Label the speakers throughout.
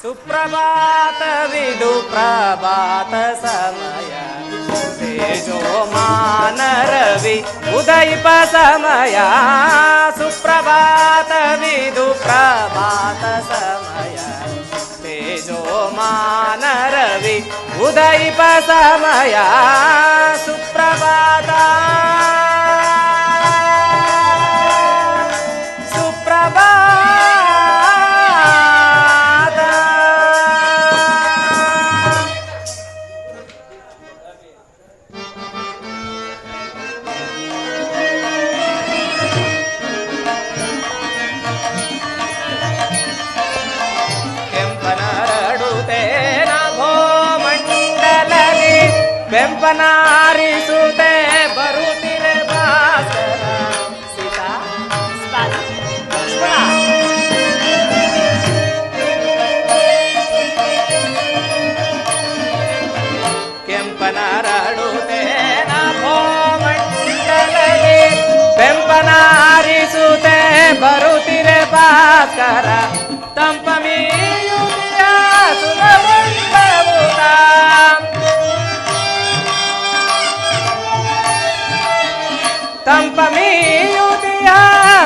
Speaker 1: ಸುಪ್ರಭಾತವಿದು ಪ್ರಭಾತ ಸಮಯ ತೇಜೋಮಾನ ರವಿ ಉದಯಿಪ ಸಮಯ ಸುಪ್ರಭಾತವಿದು ಪ್ರಭಾತ ಸಮಯ ತೇಜೋಮಾನ ರವಿ ಉದಯಿಪ ಸಮಯ ಸುಪ್ರಭಾತ ಬೆಂಪನಾರಿಸುತ್ತೆ ಬರುತ್ತಿರೆ ಭಾಸ್ಕರ ಸೀತಾ ಲಕ್ಷ್ಮಣ ಕೆಂಪನರಡುತ್ತೆ ನಭೋ ಮಂಡಲದಿ ಬೆಂಪನಾರಿಸುತ್ತೆ ಬರುತ್ತಿರೆ ಭಾಸ್ಕರ ತಂಪ ಮೀಯುತಿಯ ಸುಲಭ ತಂಪಮೀಯುತಿಯ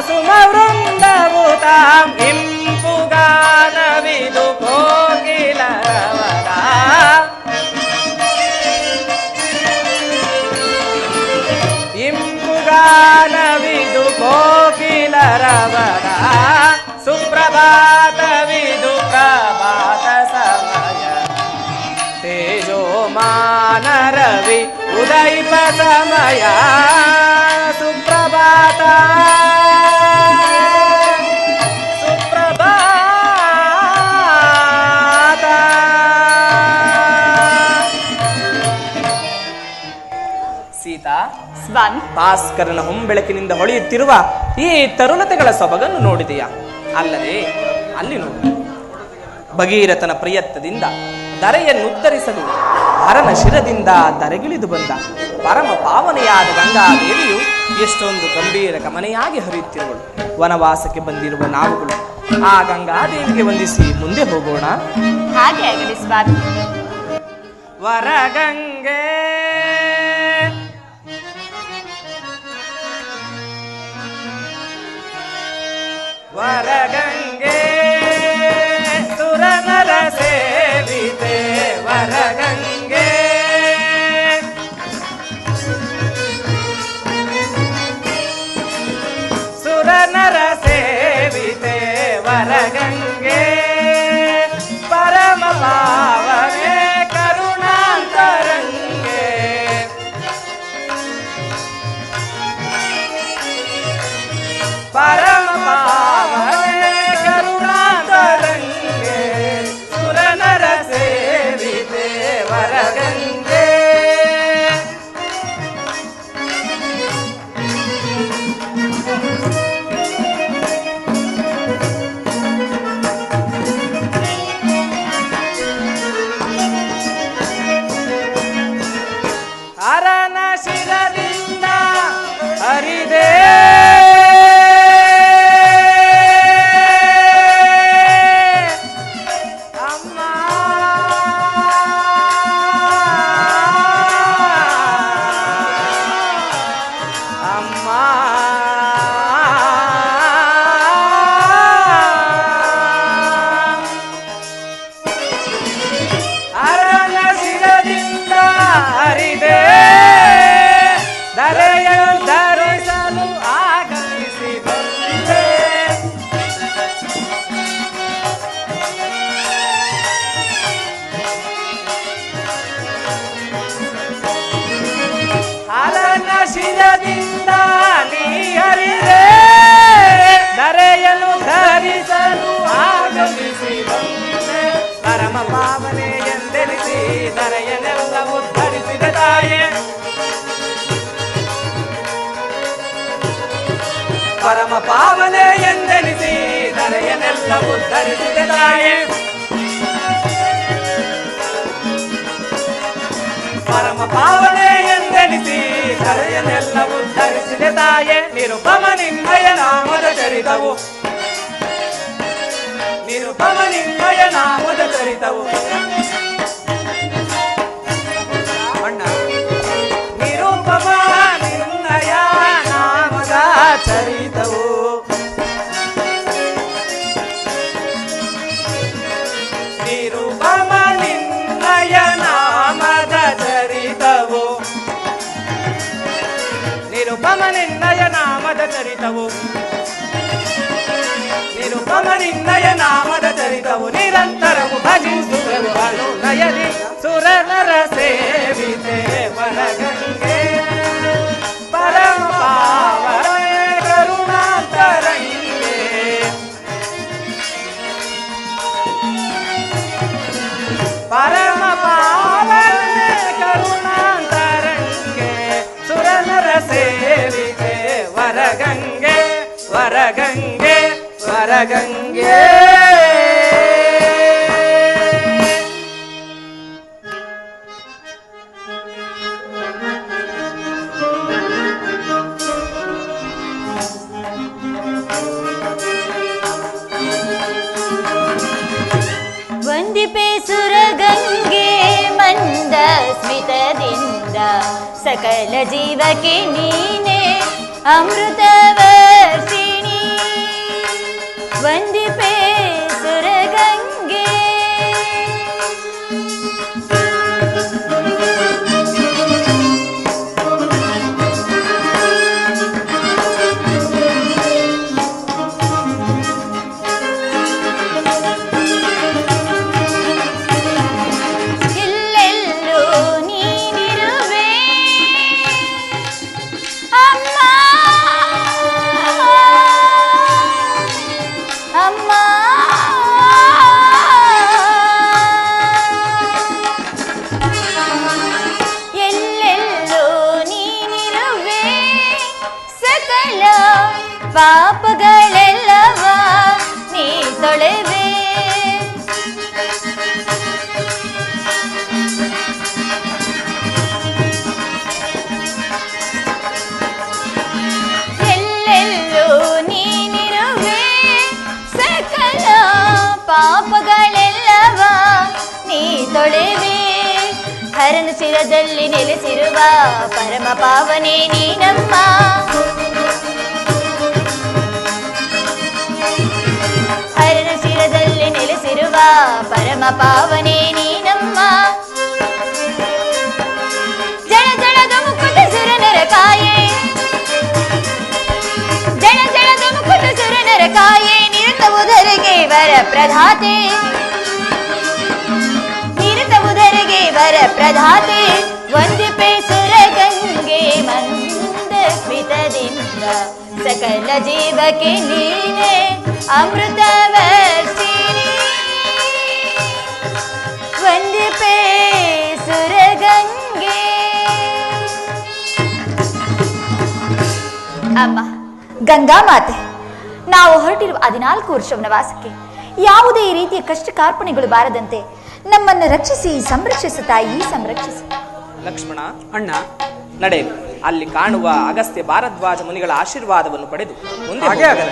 Speaker 1: ಸುಮವೃಂದಭೂತಾಂ ಇಂಪುಗಾನವಿದು ಕೋಕಿಲರವರ ಇಂಪುಗಾನವಿದು ಕೋಕಿಲರವರ ಸುಪ್ರಭಾತವಿದು ಪ್ರಭಾತ ಸಮಯ ತೇಜೋಮಾನ ರವಿ ಉದಯಿಪ ಸಮಯ ಸುಪ್ರಭಾತ ಸುಪ್ರಭಾತ ಸೀತಾ
Speaker 2: ಸ್ವಾಮಿ,
Speaker 1: ಭಾಸ್ಕರನ ಹೊಂಬೆಳಕಿನಿಂದ ಹೊಳೆಯುತ್ತಿರುವ ಈ ತರುಣತೆಗಳ ಸೊಬಗನ್ನು ನೋಡಿದೆಯಾ? ಅಲ್ಲದೆ ಅಲ್ಲಿ ನೋಡು, ಭಗೀರಥನ ಪ್ರಯತ್ನದಿಂದ ಧರೆಯನ್ನು ಉತ್ತರಿಸಲು ಹರನ ಶಿರದಿಂದ ಧರೆಗಿಳಿದು ಬಂದ ಪರಮ ಪಾವನೆಯಾದ ಗಂಗಾದೇವಿಯು ಎಷ್ಟೊಂದು ಗಂಭೀರ ಕಮನೆಯಾಗಿ ಹರಿಯುತ್ತಿರುವಳು. ವನವಾಸಕ್ಕೆ ಬಂದಿರುವ ನಾವುಗಳು ಆ ಗಂಗಾದೇವಿಗೆ ವಂದಿಸಿ ಮುಂದೆ ಹೋಗೋಣ.
Speaker 2: ಹಾಗೆ ಆಗಲಿ ಸ್ವಾಮಿ.
Speaker 1: ವರಗಂಗೆ ವರಗಂಗೆ ಸುರನರ ಸೇವಿತೆ ವರಗಂಗೆ ಸುರನರ ಸೇವಿತೆ ವರಗಂಗೆ ಪರಮ ಪಾವನೆ ಕರುಣಾಂತರಂಗೆ ಪರಮ ಪಾವನೆ ಕರುಣಾಂತರಂಗೆ ಸುರನರ ಸೇವಿತೆ ವರಗಂಗೆ ಹರನ ಶಿರದಿಂದ ಹರಿದೇ ಅಮ್ಮ ಅಮ್ಮ ಹರನ ಶಿರದಿಂದ ಹರಿದೆ ಧರೆಯನ್ನು ಧರಿಸಲು ಆಗಮಿಸಿ ಬಂದೆ ಹರನ ಶಿರದಿಂದ ನೀ ಹರಿದೆ ಧರೆಯನ್ನು ಧರಿಸಲು ಆಗಮಿಸಿ ಬಂದೆ ಪರಮ ಪಾವನೆ ಎಂದೆನಿಸಿ ಧರೆಯನ್ನೆಲ್ಲ ಉದ್ಧರಿಸಿದ ತಾಯೇ ಪರಮ ಪಾವನೆ ಎಂದೆನಿಸಿ ಧರೆಯನ್ನೆಲ್ಲ ಉದ್ಧರಿಸಿದ ತಾಯೇ ಪರಮ ಪಾವನೆ ಎಂದೆನಿಸಿ ಧರೆಯನ್ನೆಲ್ಲ ಉದ್ಧರಿಸಿದ ತಾಯೇ ನಿರುಪಮ ನಿಮ್ಮಯ ನಾಮದ ಚರಿತವು ನಿರುಪಮ ನಿಮ್ಮಯ ನಾಮದ ಚರಿತವು ಅಣ್ಣ ನಿರುಪಮ ನಿನ್ನಯ ನಾಮದ ಚರಿತವು ನಿರುಪಮ ನಿನ್ನಯ ನಾಮದ ಚರಿತವು ನಿರುಪಮ ನಿನ್ನಯ ನಾಮದ ಚರಿತವು ನಿರುಪಮ ನಿನ್ನಯ ನಾಮದ ಚರಿತವು ನಿರಂತರವು ಭಜಿಸುವೆವು ಅನುನಯದಿ ಸುರನರ ಸೇವಿತೆ ವರಗಂಗೆ ಪರಮ ಪಾವನೆ ಕರುಣಾಂತರಂಗೆ ಪರಮ ಪಾವನೆ ಕರುಣಾಂತರಂಗೆ ಸುರನರ ಸೇವಿತೆ ವರಗಂಗೆ ವರಗಂಗೆ ವರಗಂಗೆ
Speaker 2: ವಂದಿಪೆ ಸುರಗಂಗೆ ಮಂದ ಸ್ಮಿತದಿಂದ ಸಕಲ ಜೀವಕ್ಕೆ ನೀನೆ ಅಮೃತ ವರ್ಷಿಣಿ ವಂದಿಪೆ ಸುರಗಂಗೆ ಎಲ್ಲೆಲ್ಲೂ ನೀನಿರುವೆ ಅಮ್ಮ ಅಮ್ಮ ಎಲ್ಲೆಲ್ಲೂ ನೀನಿರುವೆ ಸಕಲ ಪಾಪಗಳೆಲ್ಲವ ನೀ ತೊಳೆವೆ ಎಲ್ಲೆಲ್ಲೂ ನೀನಿರುವೆ ಸಕಲ ಪಾಪಗಳೆಲ್ಲವ ನೀ ತೊಳೆವೆ ಹರನ ಶಿರದಲ್ಲಿ ನೆಲೆಸಿರುವ ಪರಮ ಪಾವನೆ ನೀನಮ್ಮ ಹರನ ಶಿರದಲ್ಲಿ ನೆಲೆಸಿರುವ ಪರಮ ಪಾವನೆ ನೀನಮ್ಮ ಜಳ ಜಳದ ಮುಕುಟ ಸುರನರ ಕಾಯೆ ಜಳ ಜಳದ ಮುಕುಟ ಸುರನರ ಕಾಯೆ ನಿರತವುದರಿಗೆ ವರ ಪ್ರಧಾತೆ ನಿರತವುದರಿಗೆ ವರ ಪ್ರಧಾತೆ ವಂದಿಪೆ ಸುರಗಂಗೆ ಮಂದ ಸ್ಮಿತದಿಂದ ಸಕಲ ಜೀವಕ್ಕೆ ನೀನೆ ಅಮೃತ ವರ್ಷಿಣಿ ವಂದಿಪೆ ಸುರಗಂಗೆ ಅಮ್ಮ ಗಂಗಾ ಮಾತೆ ನಾವು ಹೊರಟಿರುವ 14 ವರ್ಷ ವನವಾಸಕ್ಕೆ ಯಾವುದೇ ರೀತಿಯ ಕಷ್ಟ ಕಾರ್ಪಣೆಗಳು ಬಾರದಂತೆ ನಮ್ಮನ್ನು ರಕ್ಷಿಸಿ ಸಂರಕ್ಷಿಸು ತಾಯಿ ಸಂರಕ್ಷಿಸಿ
Speaker 1: ಲಕ್ಷ್ಮಣ ಅಣ್ಣ ನಡೆ ಅಲ್ಲಿ ಕಾಣುವ ಅಗಸ್ತ್ಯ ಭಾರದ್ವಾಜ ಮುನಿಗಳ ಆಶೀರ್ವಾದವನ್ನು ಪಡೆದು ಮುಂದೆ ಹಾಗೆ ಆಗಲ್ಲ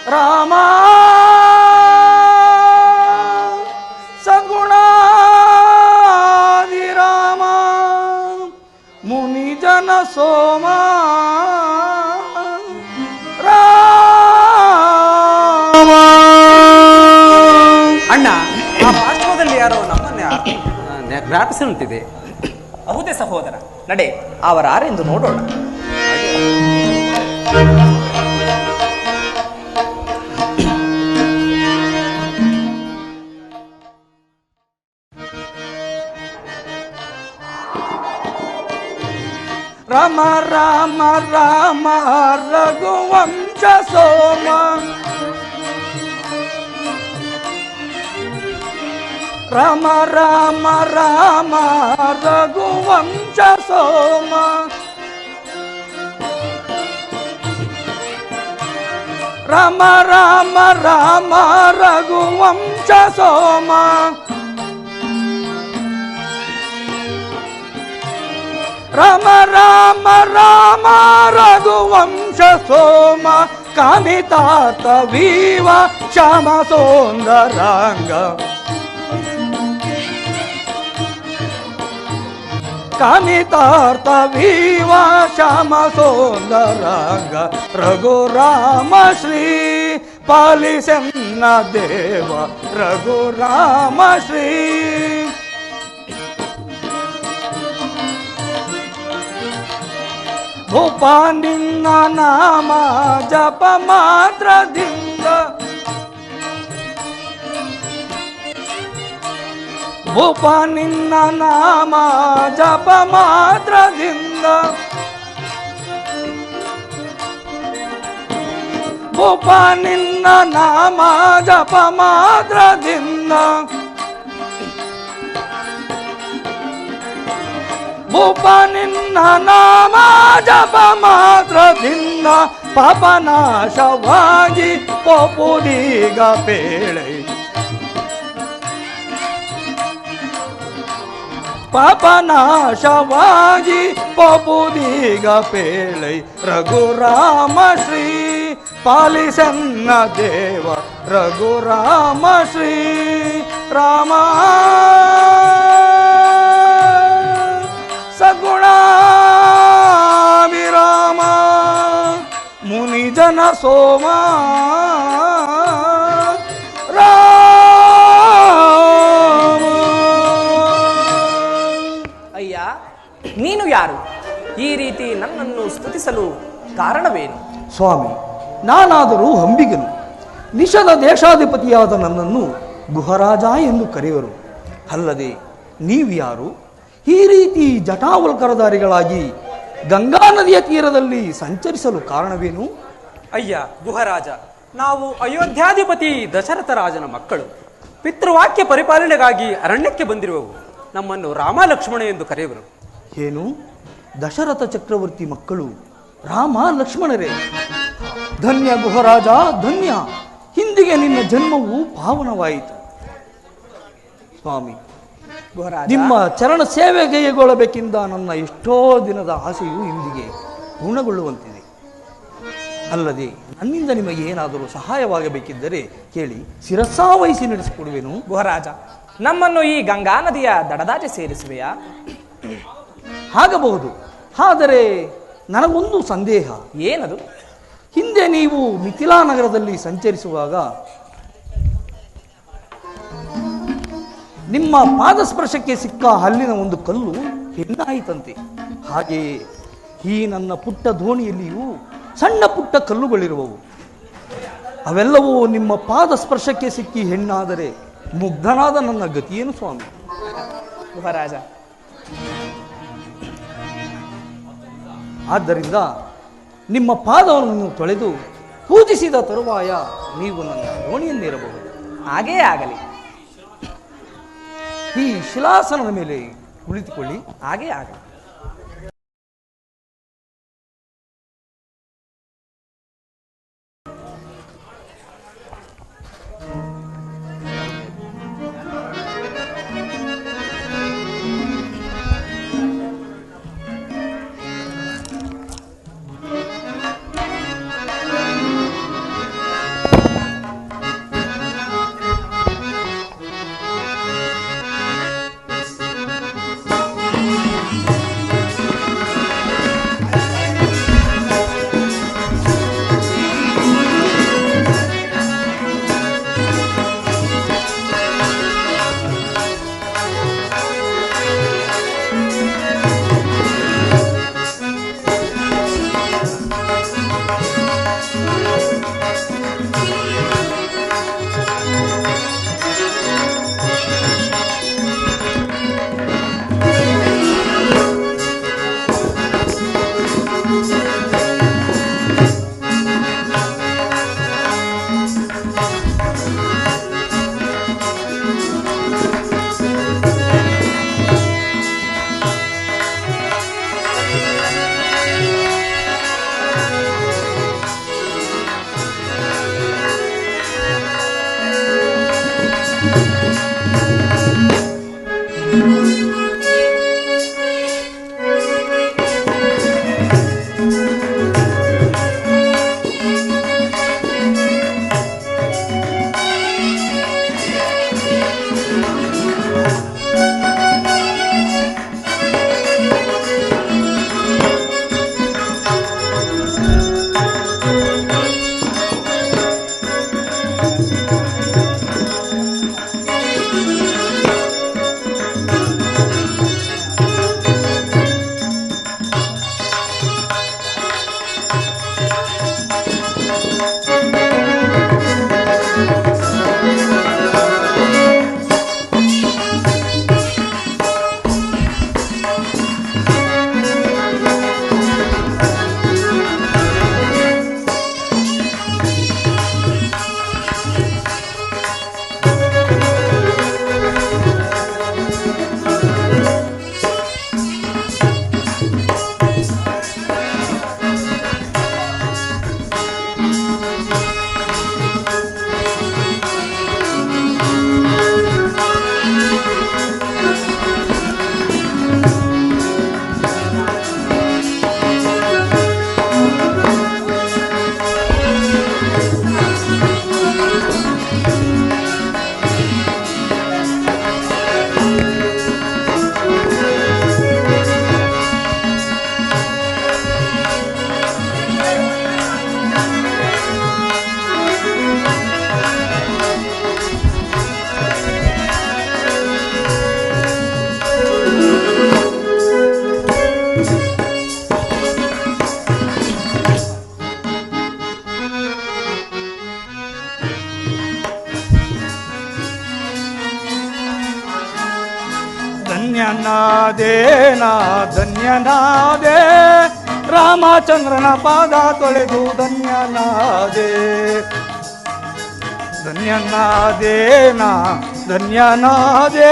Speaker 1: ರಾಮ ಸಗುಣಾದಿ ರಾಮ ಮುನಿ ಜನ ಸೋಮ ರಾಮ ಅಣ್ಣ ಆ ಪಾರ್ಶ್ವದಲ್ಲಿ ಯಾರೋ ನಮ್ಮನ್ನ ಜ್ಞಾಪಿಸುತ್ತಿದೆ ಹೌದೇ ಸಹೋದರ ನಡೆ ಅವರಾರೆಂದು ನೋಡೋಣ ರಾಮ ರಾಮ ರಾಮ ರಘುವಂಶ ಸೋಮ ರಾಮ ರಾಮ ರಾಮ ರಘುವಂಶ ಸೋಮ ರಾಮ ರಾಮ ರಾಮ ರಘುವಂಶ ಸೋಮ ರಾಮ ರಾಮ ರಾಮ ರಘುವಂಶ
Speaker 3: ಸೋಮ ಕಾಮಿತಾರ್ಥ ವೀವ ಶ್ಯಾಮ ಸುಂದರಾಂಗ ಕಾಮಿತಾರ್ಥ ವೀವ ಶ್ಯಾಮ ಸುಂದರಾಂಗ ರಘುರಾಮ ಶ್ರೀ ಪಾಲಿಸನ್ನ ದೇವ ರಘುರಾಮ ಶ್ರೀ ಭೂಪ ನಿನ್ನ ನಾಮ ಜಪ ಮಾತ್ರದಿಂದ ಭೂಪ ನಿನ್ನ ನಾಮ ಜಪ ಮಾತ್ರದಿಂದ ಭೂಪ ನಿನ್ನ ನಾಮ ಜಪ ಮಾತ್ರದಿಂದ ಭೂಪ ನಿನ್ನ ನಾಮ ಜಪ ಮಾತ್ರದಿಂದ ಪಾಪನಾಶವಾಗಿ ಪೋಪುದೀಗ ಪೇಳೆ ಪಾಪನಾಶವಾಗಿ ಪೋಪುದೀಗ ಪೇಳೆ ರಘುರಾಮ ಶ್ರೀ ಪಾಲಿಸನ್ನ ದೇವ ರಘುರಾಮ ಶ್ರೀ ರಾಮ ಸಗುಣ ವಿರಾಮ ಮುನಿಜನ ಸೋಮ ರಾಮ.
Speaker 1: ಅಯ್ಯ, ನೀನು ಯಾರು? ಈ ರೀತಿ ನನ್ನನ್ನು ಸ್ತುತಿಸಲು ಕಾರಣವೇನು?
Speaker 3: ಸ್ವಾಮಿ, ನಾನಾದರೂ ಅಂಬಿಗನು. ನಿಶದ ದೇಶಾಧಿಪತಿಯಾದ ನನ್ನನ್ನು ಗುಹರಾಜ ಎಂದು ಕರೆಯುವರು. ಅಲ್ಲದೆ ನೀವು ಯಾರು? ಈ ರೀತಿ ಜಟಾವಲ್ಕರಧಾರಿಗಳಾಗಿ ಗಂಗಾ ನದಿಯ ತೀರದಲ್ಲಿ ಸಂಚರಿಸಲು ಕಾರಣವೇನು?
Speaker 4: ಅಯ್ಯ ಗುಹರಾಜ, ನಾವು ಅಯೋಧ್ಯಾಧಿಪತಿ ದಶರಥ ರಾಜನ ಮಕ್ಕಳು. ಪಿತೃವಾಕ್ಯ ಪರಿಪಾಲನೆಗಾಗಿ ಅರಣ್ಯಕ್ಕೆ ಬಂದಿರುವವು. ನಮ್ಮನ್ನು ರಾಮ ಲಕ್ಷ್ಮಣ ಎಂದು ಕರೆಯುವರು.
Speaker 3: ಏನು? ದಶರಥ ಚಕ್ರವರ್ತಿ ಮಕ್ಕಳು ರಾಮ ಲಕ್ಷ್ಮಣರೇ? ಧನ್ಯ ಗುಹರಾಜ, ಧನ್ಯ. ಹಿಂದಿಗೆ ನಿನ್ನ ಜನ್ಮವು ಪಾವನವಾಯಿತು. ಸ್ವಾಮಿ, ನಿಮ್ಮ ಚರಣ ಸೇವೆಗೈಗೊಳ್ಳಬೇಕೆಂದ ನನ್ನ ಎಷ್ಟೋ ದಿನದ ಆಸೆಯು ಇಂದಿಗೆ ಪೂರ್ಣಗೊಳ್ಳುವಂತಿದೆ. ಅಲ್ಲದೆ ನನ್ನಿಂದ ನಿಮಗೆ ಏನಾದರೂ ಸಹಾಯವಾಗಬೇಕಿದ್ದರೆ ಕೇಳಿ, ಶಿರಸ್ಸಾವಹಿಸಿ ನಡೆಸಿಕೊಡುವೆನು.
Speaker 1: ಗುಹರಾಜ, ನಮ್ಮನ್ನು ಈ ಗಂಗಾ ನದಿಯ ದಡದಾಚೆ ಸೇರಿಸುವೆಯಾ?
Speaker 3: ಆಗಬಹುದು. ಆದರೆ ನನಗೊಂದು ಸಂದೇಹ.
Speaker 1: ಏನದು?
Speaker 3: ಹಿಂದೆ ನೀವು ಮಿಥಿಲಾ ನಗರದಲ್ಲಿ ಸಂಚರಿಸುವಾಗ ನಿಮ್ಮ ಪಾದಸ್ಪರ್ಶಕ್ಕೆ ಸಿಕ್ಕ ಹಲ್ಲಿನ ಒಂದು ಕಲ್ಲು ಹೆಣ್ಣಾಯಿತಂತೆ. ಹಾಗೆಯೇ ಈ ನನ್ನ ಪುಟ್ಟ ದೋಣಿಯಲ್ಲಿಯೂ ಸಣ್ಣ ಪುಟ್ಟ ಕಲ್ಲುಗಳಿರುವವು. ಅವೆಲ್ಲವೂ ನಿಮ್ಮ ಪಾದಸ್ಪರ್ಶಕ್ಕೆ ಸಿಕ್ಕಿ ಹೆಣ್ಣಾದರೆ ಮುಗ್ಧನಾದ ನನ್ನ ಗತಿಯೇನು ಸ್ವಾಮಿ?
Speaker 1: ಗುಹರಾಜ,
Speaker 3: ಆದ್ದರಿಂದ ನಿಮ್ಮ ಪಾದವನ್ನು ತೊಳೆದು ಪೂಜಿಸಿದ ತರುವಾಯ ನೀವು ನನ್ನ ದೋಣಿಯನ್ನೇರಬಹುದು.
Speaker 1: ಹಾಗೇ ಆಗಲಿ.
Speaker 3: ಈ ಶಿಲಾಸನದ ಮೇಲೆ ಕುಳಿತುಕೊಳ್ಳಿ.
Speaker 1: ಹಾಗೇ ಆಗಲಿ.
Speaker 3: ನಾ ಧನ್ಯನಾದೆ ರಾಮಚಂದ್ರನ ಪಾದ ತೊಳೆದು ಧನ್ಯನಾದೆ ನಾ ಧನ್ಯನಾದೆ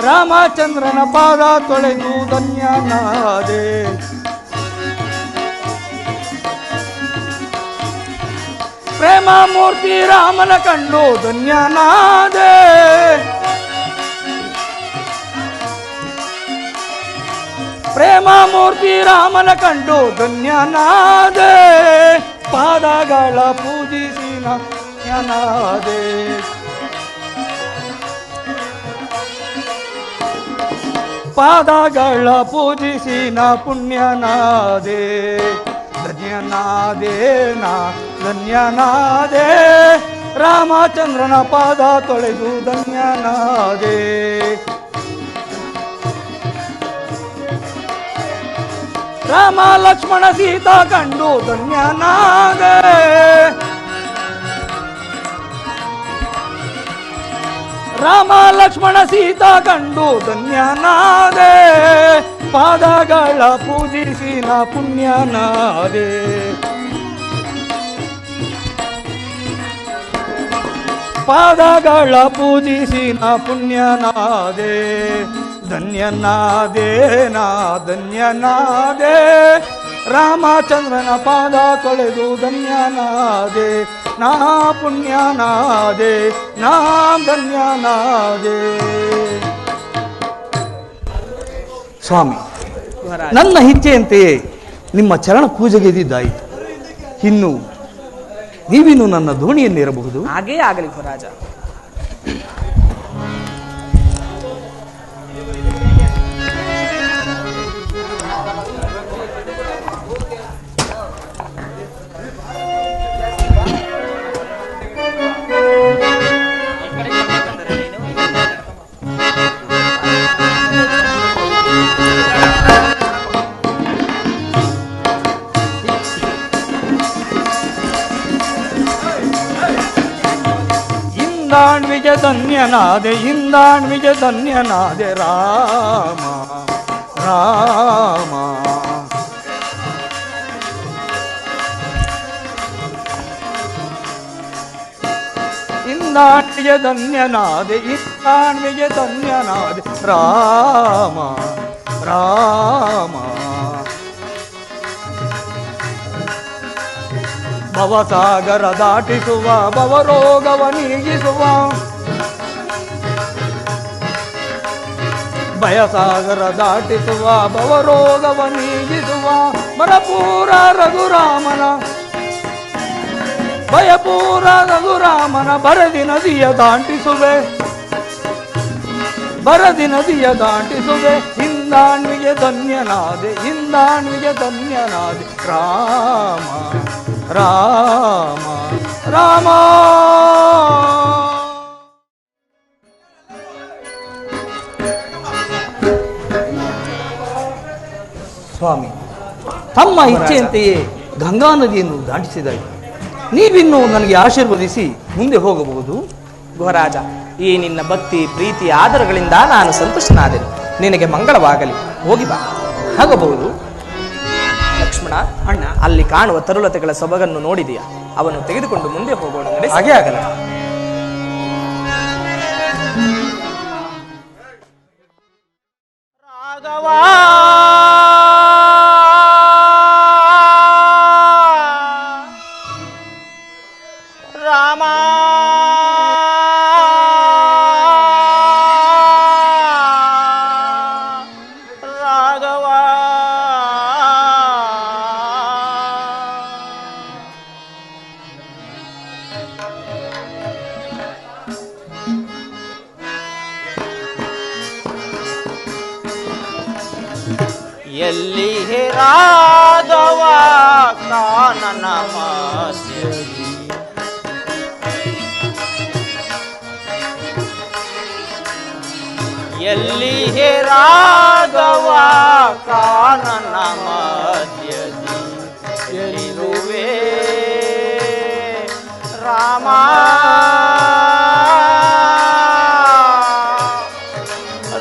Speaker 3: ರಾಮಚಂದ್ರನ ಪಾದ ತೊಳೆದು ಧನ್ಯನಾದೆ ಪ್ರೇಮ ಮೂರ್ತಿ ರಾಮನ ಕಂಡು ಧನ್ಯನಾದೆ ಪ್ರೇಮ ಮೂರ್ತಿ ರಾಮನ ಕಂಡು ಧನ್ಯನಾದೆ ಪಾದಗಳ ಪೂಜಿಸಿ ಧನ್ಯನಾದೆ ಪಾದಗಳ ಪೂಜಿಸಿ ಪುಣ್ಯನಾದೆ ಧನ್ಯನಾದೆ ರಾಮಚಂದ್ರನ ಪಾದ ತೊಳೆದು ಧನ್ಯನಾದೆ ರಾಮ ಲಕ್ಷ್ಮಣ ಸೀತಾ ಕಂಡು ಧನ್ಯನಾದೆ ರಾಮ ಲಕ್ಷ್ಮಣ ಸೀತಾ ಕಂಡು ಧನ್ಯನಾದೆ ಪಾದಗಳ ಪೂಜಿಸಿ ಪುಣ್ಯನಾದೆ ಪಾದಗಳ ಪೂಜಿಸಿ ಪುಣ್ಯನಾದೆ ಧನ್ಯನಾದೆ ರಾಮಚಂದ್ರನ ಪಾದ ತೊಳೆದು ಧನ್ಯನಾದೆ ನಾ ಪುಣ್ಯನಾದೆ ನಾ ಧನ್ಯನಾದೆ. ಸ್ವಾಮಿ, ನನ್ನ ಇಚ್ಛೆಯಂತೆಯೇ ನಿಮ್ಮ ಚರಣ ಪೂಜೆಗೆ ಇದ್ದಿದ್ದಾಯಿತು. ಇನ್ನು ನೀವಿನ್ನು ನನ್ನ ದೋಣಿಯಲ್ಲಿರಬಹುದು.
Speaker 1: ಹಾಗೇ ಆಗಲಿ ಗುಹರಾಜ.
Speaker 3: ಇಂದಾಣ್ವಿಜ ಧನ್ಯನಾದೆ ರಾಮ ರಾಮ ಇಂದಾಣ್ವಿಜ ಧನ್ಯನಾದೆ ರಾಮ ರಾಮ ಭವಸಾಗರ ದಾಟಿಸುವ ಭವರೋಗವ ನೀಗಿಸುವ ಭಯಸಾಗರ ದಾಟಿಸುವ ಭವರೋಗವ ನೀಗಿಸುವ ಭಯಪೂರ ರಘುರಾಮನ ಬರದಿ ನದಿಯ ದಾಟಿಸುವೆ ಇಂದಾಣ್ವಿಗೆ ಧನ್ಯನಾದೆ ರಾಮ ರಾಮ ರಾಮ. ಸ್ವಾಮಿ, ತಮ್ಮ ಇಚ್ಛೆಯಂತೆಯೇ ಗಂಗಾ ನದಿಯನ್ನು ದಾಟಿಸಿದಾಯಿತು. ನೀವಿನ್ನು ನನಗೆ ಆಶೀರ್ವದಿಸಿ ಮುಂದೆ ಹೋಗಬಹುದು.
Speaker 1: ಗುಹರಾಜ, ಈ ನಿನ್ನ ಭಕ್ತಿ ಪ್ರೀತಿ ಆದರಗಳಿಂದ ನಾನು ಸಂತುಷ್ಟನಾದೆನು. ನಿನಗೆ ಮಂಗಳವಾಗಲಿ. ಹೋಗಿ ಬಾ.
Speaker 3: ಆಗಬಹುದು.
Speaker 1: ಲಕ್ಷ್ಮಣ, ಅಣ್ಣ, ಅಲ್ಲಿ ಕಾಣುವ ತರುಲತೆಗಳ ಸೊಬಗನ್ನು ನೋಡಿದೆಯಾ? ಅವನು ತೆಗೆದುಕೊಂಡು ಮುಂದೆ ಹೋಗೋಣ.
Speaker 3: ಹಾಗೆ ಆಗಲ್ಲ.
Speaker 5: ರಾಘವಾ ರಾಮ ರಾಘವ ಎಲ್ಲಿ ರಾಘವ ಕಾನನ ಮಧ್ಯದಲ್ಲಿ ಎಲ್ಲಿ ರಾಘವ ಕಾನನ ಮಧ್ಯದಿ ಎಲ್ಲಿರುವೆ ರಾಮ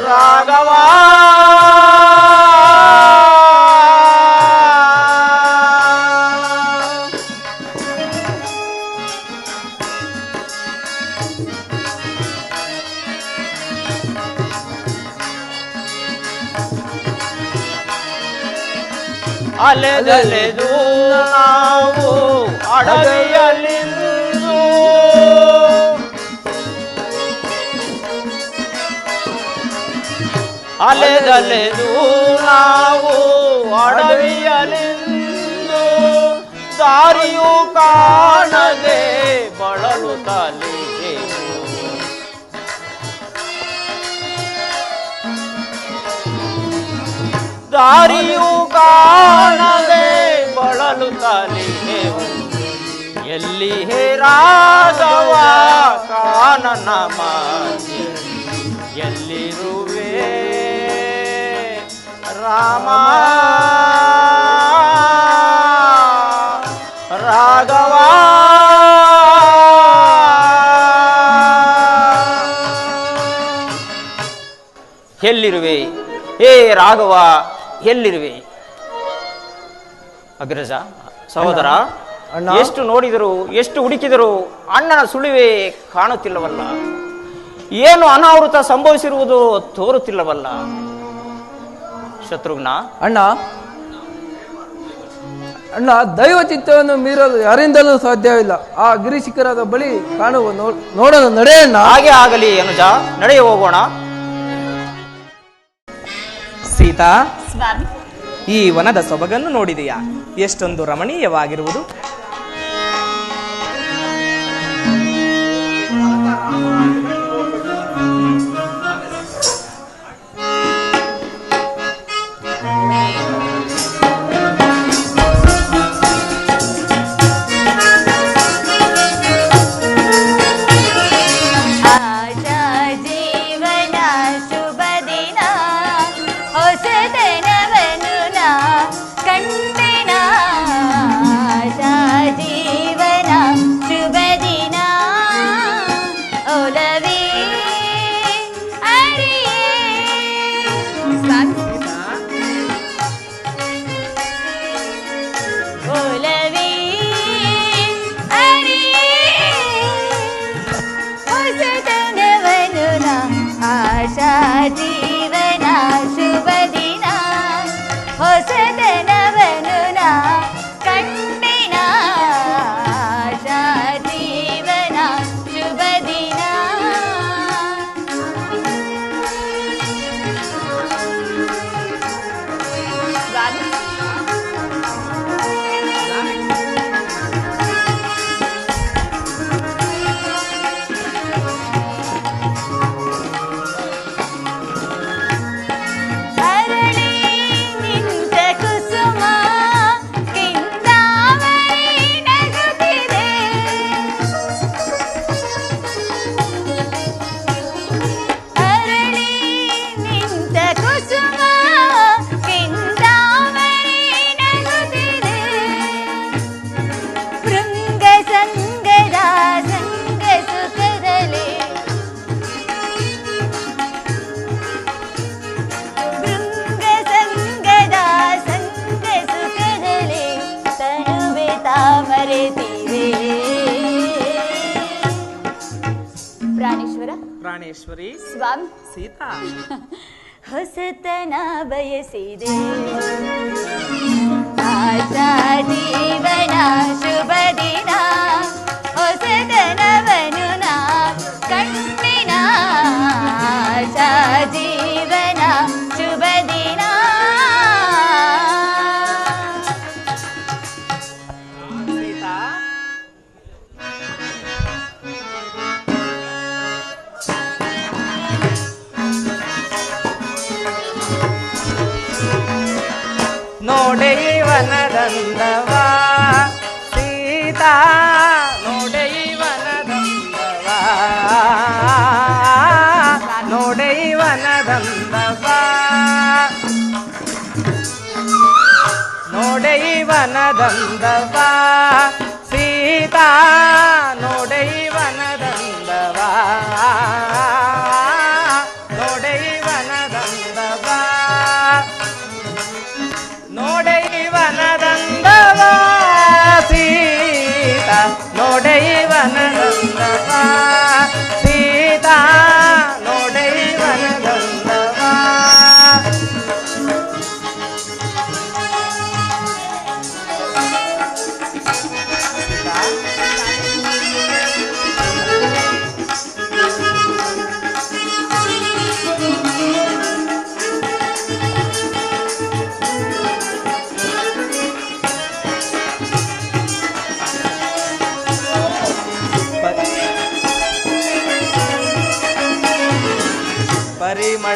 Speaker 5: ರಾಘವ ಅಲೆದಲೆದು ನಾವು ಅಡವಿಯಲಿಂದು ಅಲೆದಲೆದು ನಾವು ಅಡವಿಯಲಿಂದು ದಾರಿಯು ಕಾಣದೆ ಬಳಲುತ್ತಲಿದ್ದೆವು ದಾರಿಯು ಕಾಣದೆ ಬಳಲುತ್ತಲಿದ್ದೆವು ಎಲ್ಲಿ ಹೇ ರಾಘವ ಕಾನನ ಮಧ್ಯೆ ಎಲ್ಲಿರುವೆ ರಾಮ ರಾಘವ ಎಲ್ಲಿರುವೆ ಹೇ ರಾಘವ ಎಲ್ಲಿರುವೆ ಅಗ್ರಜ ಸಹೋದರ ಎಷ್ಟು ನೋಡಿದರು ಎಷ್ಟು ಹುಡುಕಿದರು ಅಣ್ಣನ ಸುಳಿವೆ ಕಾಣುತ್ತಿಲ್ಲವಲ್ಲ ಏನು ಅನಾವೃತ ಸಂಭವಿಸಿರುವುದು ತೋರುತ್ತಿಲ್ಲವಲ್ಲ ಶತ್ರುಘ್ನ
Speaker 6: ಅಣ್ಣ ಅಣ್ಣ ದೈವ ಚಿತ್ತವನ್ನು ಮೀರಲು ಯಾರಿಂದಲೂ ಸಾಧ್ಯವಿಲ್ಲ. ಆ ಗಿರಿಶಿಖರದ ಬಳಿ ಕಾಣುವ ನೋಡೋಣ ನಡೆಯಣ್ಣ.
Speaker 5: ಹಾಗೆ ಆಗಲಿ ಅನುಜ, ನಡೆಯ ಹೋಗೋಣ.
Speaker 1: ಸೀತಾ,
Speaker 2: ಸ್ವಾಮಿ,
Speaker 1: ಈ ವನದ ಸೊಬಗನ್ನು ನೋಡಿದೆಯಾ? ಎಷ್ಟೊಂದು ರಮಣೀಯವಾಗಿರುವುದು.
Speaker 2: ಜೀವನ ಶುಭ ದಿನ ಹೊಸತನವನು ನಾ ಕಂಡಿನ ಆಶಾ ಜೀವನ ಶುಭ ದಿನ.
Speaker 1: ಪ್ರಾಣೇಶ್ವರಿ,
Speaker 2: ಸ್ವಾಮಿ,
Speaker 1: ಸೀತಾ,
Speaker 2: ಹೊಸತನ ಬಯಸಿದೆ ಆಶಾ ಜೀವನ ಶುಭ ದಿನ ಹೊಸತನವನು ನಾ ಕಂಡಿನ ಆಶಾ ಜೀವನ ಶುಭ ದಿನ.
Speaker 1: ಸೀತಾ, ನೋಡೆ ವನದಂದವ ಸೀತಾ, ನೋಡೆ ವನದಂದವ, ನೋಡೆ ವನದಂದವ, ನೋಡೆ ವನದಂದವ ಸೀತಾ, ನೋಡೆ ವನದಂದವ, ನೋಡೆ ವನದಂದವ, ನೋಡೆ ವನದಂದವ ಸೀತಾ, ನೋಡೆ ವನದಂದವ ಸೀತಾ, ನೋಡೆ ವನದಂದವ.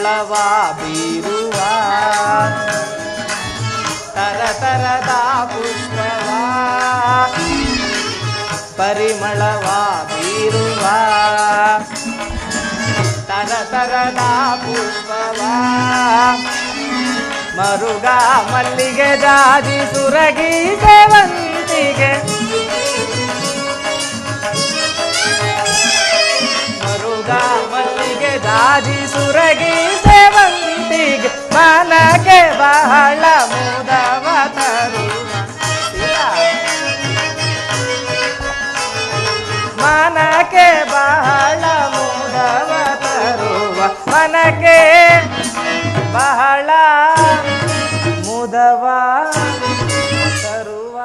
Speaker 1: ಪರಿಮಳವ ಬೀರುವ ತರತರದ ಪುಷ್ಪವ ಪರಿಮಳವ ಬೀರುವ ತರತರದ ಪುಷ್ಪವ ಮರುಗ ಮಲ್ಲಿಗೆ ಜಾಜಿ ಸುರಗಿ ಸೇವಂತಿಗೆ ಮರುಗ ಮಲ್ಲಿಗೆ ಜಾಜಿ ಸುರಗಿ ಸೇವಂತಿಗೆ ಮನಕ್ಕೆ ಬಹಳ ಮುದವ ತರುವ ಮನಕ್ಕೆ ಬಹಳ ಮುದವ ತರುವ ಮನಕ್ಕೆ ಬಹಳ ಮುದವ ತರುವ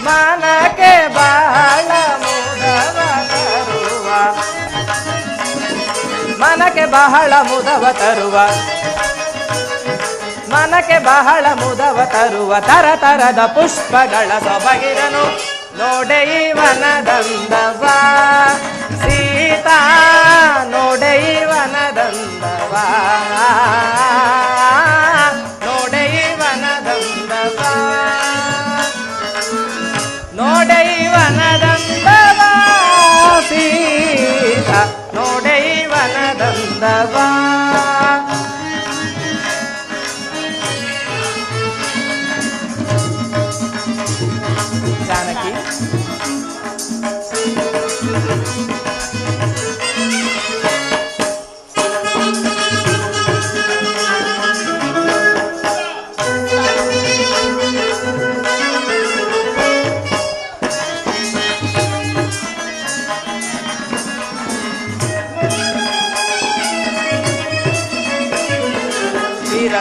Speaker 1: ಮನಕ್ಕೆ ಬಹಳ ಮುದವ ತರುವ ಮನಕ್ಕೆ ಬಹಳ ಮುದವ ತರುವ ಮನಕ್ಕೆ ಬಹಳ ಮುದವ ತರುವ ತರತರದ ಪುಷ್ಪಗಳ ಸೊಬಗಿರನು ನೋಡೆ ವನದಂದವ ಸೀತಾ ನೋಡೆ ವನದಂದವ ನೋಡೆ ವನದಂದವ ನೋಡೆ ವನದಂದವ ಸೀತಾ ನೋಡೆ ವನದಂದವ ಜಾನಕಿ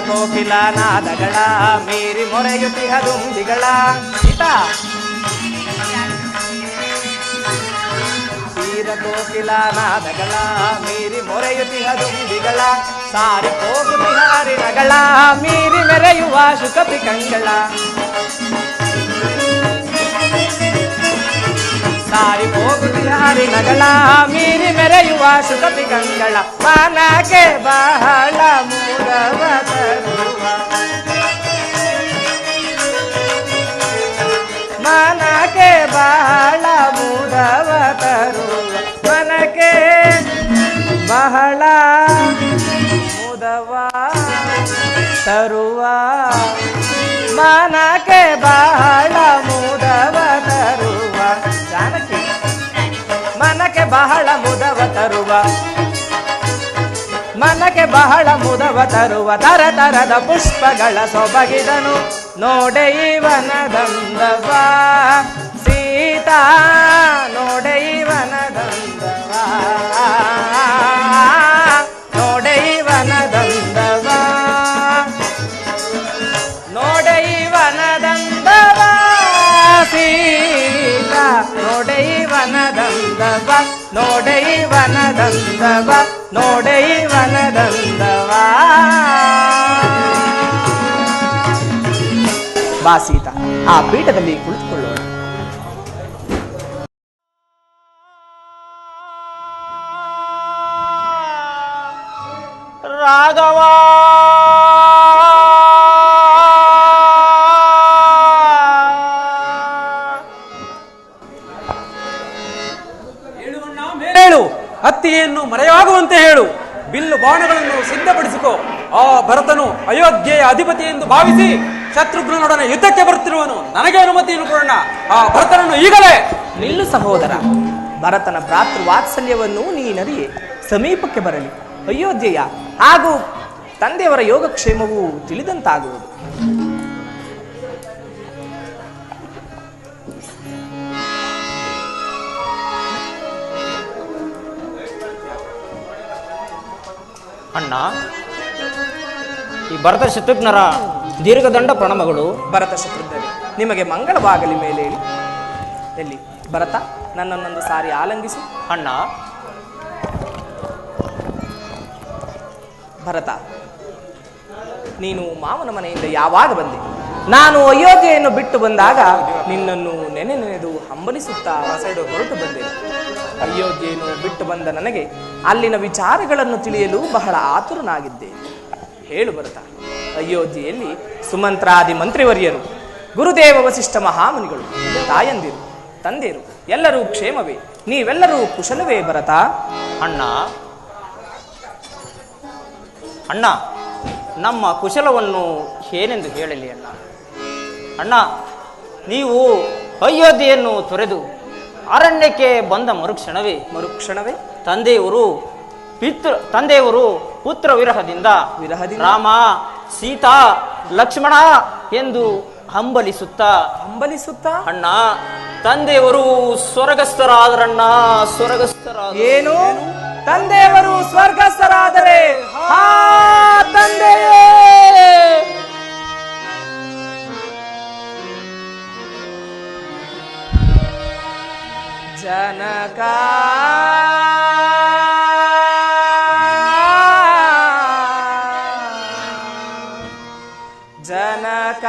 Speaker 1: ಕೋಕಿಲ ನಾದಗಳ ಮೀರಿ ಮೊರೆಯುತ್ತಿಹ ದುಂಬಿಗಳ ಕೋಕಿಲ ನಾದಗಳ ಮೀರಿ ಮೊರೆಯುತ್ತಿಹ ದುಂಬಿಗಳ ಸಾರಿ ಹೋಗುತ್ತಿಹ ಹರಿಣಗಳ ಮೀರಿ ಮೆರೆಯುವ ಶುಕಪಿಕಂಗಳ ಸಾರಿ ಹೋಗುತ್ತಿಹ ಹರಿಣಗಳ ಮೀರಿ ಮೆರೆಯುವ ಶುಕಪಿಕಂಗಳ ಮನಕ್ಕೆ ಬಹಳ ಮುದವ ತರುವ ಮನಕ್ಕೆ ಬಹಳ ಮುದವ ತರುವ ಮನಕ್ಕೆ ಬಹಳ ಮುದವ ತರುವ ಮನಕ್ಕೆ ಬಹಳ ಮುದವ ತರುವ ಜಾನಕಿ ಮನಕ್ಕೆ ಬಹಳ ಮುದವ ತರುವ ಮನಕ್ಕೆ ಬಹಳ ಮುದವ ತರುವ ತರತರದ ಪುಷ್ಪಗಳ ಸೊಬಗಿದನು ನೋಡೆ ವನದಂದವ ಸೀತಾ ನೋಡೆ ವನದಂದವ ನೋಡೆ ವನದಂದವ ನೋಡೆ ವನದಂದವ ಸೀತಾ ನೋಡೆ ವನದಂದವ ನೋಡೆ ವನದಂದವ ನೋಡೆ ವನದಂದವ ಬಾ ಸೀತಾ ಆ ಪೀಠದಲ್ಲಿ ಕುಳಿತುಕೊಳ್ಳೋಣ.
Speaker 5: ರಾಘವ
Speaker 4: ಹೇಳು, ಹತ್ಯೆಯನ್ನು ಮರೆಯಾಗುವಂತೆ ಹೇಳು, ಬಿಲ್ಲು ಬಾಣಗಳನ್ನು ಸಿದ್ಧಪಡಿಸಿಕೋ. ಆ ಭರತನು ಅಯೋಧ್ಯೆಯ ಅಧಿಪತಿ ಎಂದು ಭಾವಿಸಿ ಶತ್ರುಘ್ನನೊಡನೆ ಯುದ್ಧಕ್ಕೆ ಬರುತ್ತಿರುವನು. ನನಗೆ ಅನುಮತಿಯನ್ನು ಕೊಡೋಣ. ಆ ಭರತನನ್ನು ಈಗಲೇ
Speaker 1: ನಿಲ್ಲು ಸಹೋದರ. ಭರತನ ಭ್ರಾತೃವಾತ್ಸಲ್ಯವನ್ನು ನೀನರಿಯೇ ಸಮೀಪಕ್ಕೆ ಬರಲಿ. ಅಯೋಧ್ಯೆಯ ಹಾಗೂ ತಂದೆಯವರ ಯೋಗಕ್ಷೇಮವು ತಿಳಿದಂತಾಗುವುದು.
Speaker 5: ಅಣ್ಣ, ಈ ಭರತ ಶತ್ರುಘ್ನರ ದೀರ್ಘದಂಡ ಪ್ರಣಮಗಳು.
Speaker 1: ಭರತ ಶತ್ರುಘ್ನರೇ, ನಿಮಗೆ ಮಂಗಳವಾಗಲಿ. ಮೇಲೆ ಹೇಳಿ. ಎಲ್ಲಿ ಭರತ, ನನ್ನನ್ನೊಂದು ಸಾರಿ ಆಲಂಗಿಸು.
Speaker 5: ಅಣ್ಣ,
Speaker 1: ಭರತ, ನೀನು ಮಾವನ ಮನೆಯಿಂದ ಯಾವಾಗ ಬಂದೆ? ನಾನು ಅಯೋಧ್ಯೆಯನ್ನು ಬಿಟ್ಟು ಬಂದಾಗ ನಿನ್ನನ್ನು ನೆನೆದು ಹಂಬಲಿಸುತ್ತಾ ಹೊರಟು ಬಂದೆ. ಅಯೋಧ್ಯೆಯನ್ನು ಬಿಟ್ಟು ಬಂದ ನನಗೆ ಅಲ್ಲಿನ ವಿಚಾರಗಳನ್ನು ತಿಳಿಯಲು ಬಹಳ ಆತುರನಾಗಿದ್ದೇನೆ. ಹೇಳು ಭರತ, ಅಯೋಧ್ಯೆಯಲ್ಲಿ ಸುಮಂತ್ರಾದಿ ಮಂತ್ರಿವರ್ಯರು, ಗುರುದೇವ ವಸಿಷ್ಠ ಮಹಾಮುನಿಗಳು, ತಾಯಂದಿರು, ತಂದೆಯರು ಎಲ್ಲರೂ ಕ್ಷೇಮವೇ? ನೀವೆಲ್ಲರೂ ಕುಶಲವೇ ಭರತ?
Speaker 5: ಅಣ್ಣ ಅಣ್ಣ ನಮ್ಮ ಕುಶಲವನ್ನು ಏನೆಂದು ಹೇಳಲಿ ಅಣ್ಣ. ಅಣ್ಣ, ನೀವು ಅಯೋಧ್ಯೆಯನ್ನು ತೊರೆದು ಅರಣ್ಯಕ್ಕೆ ಬಂದ ಮರುಕ್ಷಣವೇ ತಂದೆಯವರು ಪುತ್ರ ವಿರಹದಿಂದ ರಾಮ, ಸೀತಾ, ಲಕ್ಷ್ಮಣ ಎಂದು ಹಂಬಲಿಸುತ್ತಾ ಅಣ್ಣ ತಂದೆಯವರು ಸ್ವರ್ಗಸ್ಥರಾದರಣ್ಣ.
Speaker 1: ಏನು? ತಂದೆಯವರು ಸ್ವರ್ಗಸ್ಥರಾದರೆ ತಂದೆಯೇ ಜನಕ ಜನಕ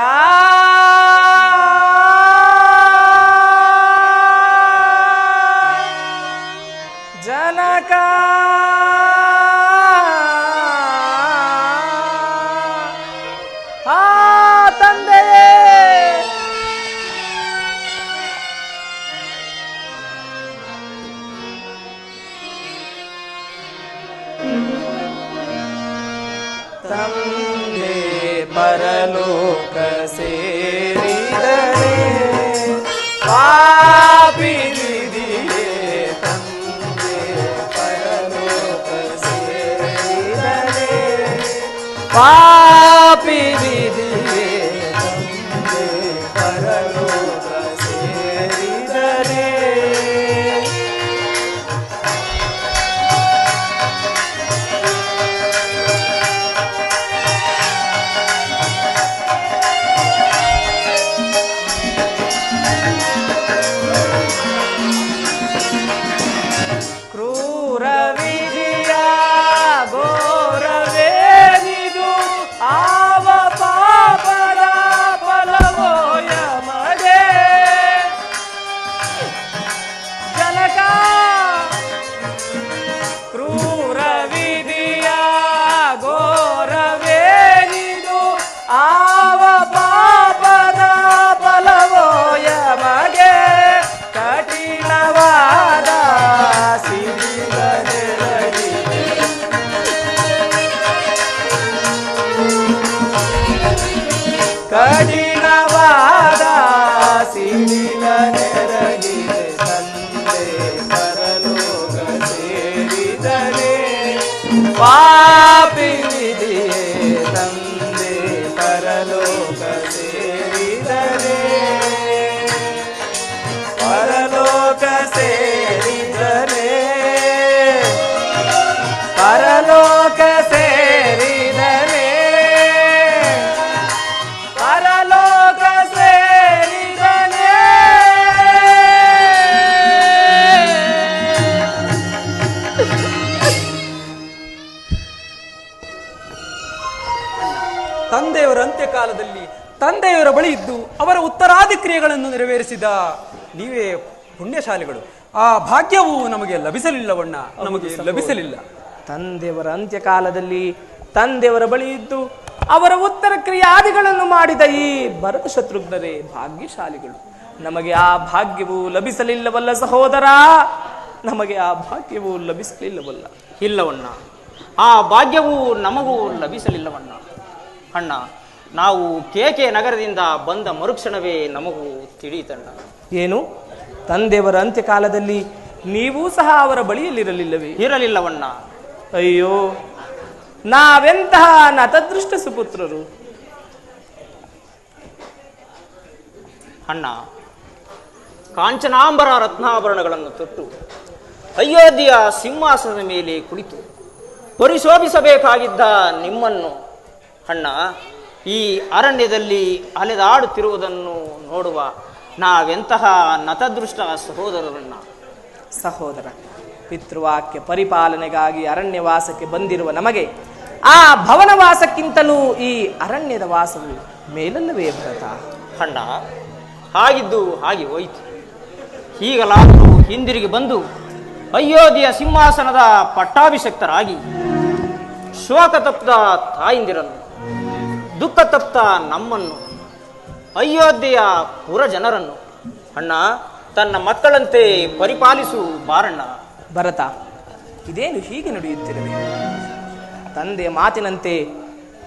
Speaker 1: ಜನಕ ತಂದೆಯೇ ತಂದೆ ಪರಲೋಕ ಸೇರಿದರೆ ಪಾಪಿ ವಿಧಿಯೇ. ತಂದೆ ಪರಲೋಕ ಸೇರಿದರೆ ಪಾಪಿ ವಿಧಿಯೇ. ತಂದೆ ಪರಲೋಕ ಸೇರಿದರೆ ಕಠಿಣವಾದ ಸಿಡಿಲ ನೆರಗಿದೆ. ತಂದೆ ಪರಲೋಕ ಸೇರಿದರೆ ಪಾಪಿ ವಿಧಿಯೇ. ತಂದೆ ಪರಲೋಕ ಸೇರಿದರೆ ಪರಲೋಕ ಸೇರಿದರೆ ಪರಲೋಕ ಸೇರಿದರೆ
Speaker 4: ತಂದೆಯವರ ಅಂತ್ಯಕಾಲದಲ್ಲಿ ತಂದೆಯವರ ಬಳಿ ಇದ್ದು ಅವರ ಉತ್ತರಾದಿ ಕ್ರಿಯೆಗಳನ್ನು ನೆರವೇರಿಸಿದ ನೀವೇ ಪುಣ್ಯಶಾಲಿಗಳು. ಆ ಭಾಗ್ಯವು ನಮಗೆ ಲಭಿಸಲಿಲ್ಲವಣ್ಣ, ನಮಗೆ ಲಭಿಸಲಿಲ್ಲ.
Speaker 1: ತಂದೆಯವರ ಅಂತ್ಯಕಾಲದಲ್ಲಿ ತಂದೆಯವರ ಬಳಿ ಇದ್ದು ಅವರ ಉತ್ತರ ಕ್ರಿಯಾದಿಗಳನ್ನು ಮಾಡಿದ ಈ ಭರತ ಶತ್ರುಘ್ನರೇ ಭಾಗ್ಯಶಾಲಿಗಳು. ನಮಗೆ ಆ ಭಾಗ್ಯವು ಲಭಿಸಲಿಲ್ಲವಲ್ಲ ಸಹೋದರ, ನಮಗೆ ಆ ಭಾಗ್ಯವು ಲಭಿಸಲಿಲ್ಲವಲ್ಲ.
Speaker 5: ಇಲ್ಲವಣ್ಣ, ಆ ಭಾಗ್ಯವು ನಮಗೂ ಲಭಿಸಲಿಲ್ಲವಣ್ಣ. ಅಣ್ಣ, ನಾವು ಕೇಕೆ ನಗರದಿಂದ ಬಂದ ಮರುಕ್ಷಣವೇ ನಮಗೂ ತಿಳಿಯಿತಣ್ಣ.
Speaker 1: ಏನು? ತಂದೆಯವರ ಅಂತ್ಯಕಾಲದಲ್ಲಿ ನೀವೂ ಸಹ ಅವರ ಬಳಿಯಲ್ಲಿರಲಿಲ್ಲವೇ?
Speaker 5: ಇರಲಿಲ್ಲವಣ್ಣ.
Speaker 1: ಅಯ್ಯೋ, ನಾವೆಂತಹ ನತದೃಷ್ಟ ಸುಪುತ್ರರು.
Speaker 5: ಅಣ್ಣ, ಕಾಂಚನಾಂಬರ ರತ್ನಾಭರಣಗಳನ್ನು ತೊಟ್ಟು ಅಯೋಧ್ಯೆಯ ಸಿಂಹಾಸನದ ಮೇಲೆ ಕುಳಿತು ಪರಿಶೋಭಿಸಬೇಕಾಗಿದ್ದ ನಿಮ್ಮನ್ನು ಅಣ್ಣ ಈ ಅರಣ್ಯದಲ್ಲಿ ಅಲೆದಾಡುತ್ತಿರುವುದನ್ನು ನೋಡುವ ನಾವೆಂತಹ ನತದೃಷ್ಟ ಸಹೋದರರನ್ನ.
Speaker 1: ಸಹೋದರ, ಪಿತೃವಾಕ್ಯ ಪರಿಪಾಲನೆಗಾಗಿ ಅರಣ್ಯವಾಸಕ್ಕೆ ಬಂದಿರುವ ನಮಗೆ ಆ ಭವನವಾಸಕ್ಕಿಂತಲೂ ಈ ಅರಣ್ಯದ ವಾಸವು ಮೇಲಲ್ಲವೇ ಭರತ?
Speaker 5: ಅಣ್ಣ, ಹಾಗಿದ್ದು ಹಾಗೆ ಹೋಯಿತು. ಈಗಲಾದರೂ ಹಿಂದಿರುಗಿ ಬಂದು ಅಯೋಧ್ಯೆಯ ಸಿಂಹಾಸನದ ಪಟ್ಟಾಭಿಷಕ್ತರಾಗಿ ಶೋಕತಪ್ತ ತಾಯಿಂದಿರನ್ನು, ದುಃಖತಪ್ತ ನಮ್ಮನ್ನು, ಅಯೋಧ್ಯೆಯ ಪುರ ಜನರನ್ನು ಅಣ್ಣ ತನ್ನ ಮಕ್ಕಳಂತೆ ಪರಿಪಾಲಿಸು ಬಾರಣ್ಣ.
Speaker 1: ಭರತ, ಇದೇನು ಹೀಗೆ ನಡೆಯುತ್ತಿರುವೆ? ತಂದೆಯ ಮಾತಿನಂತೆ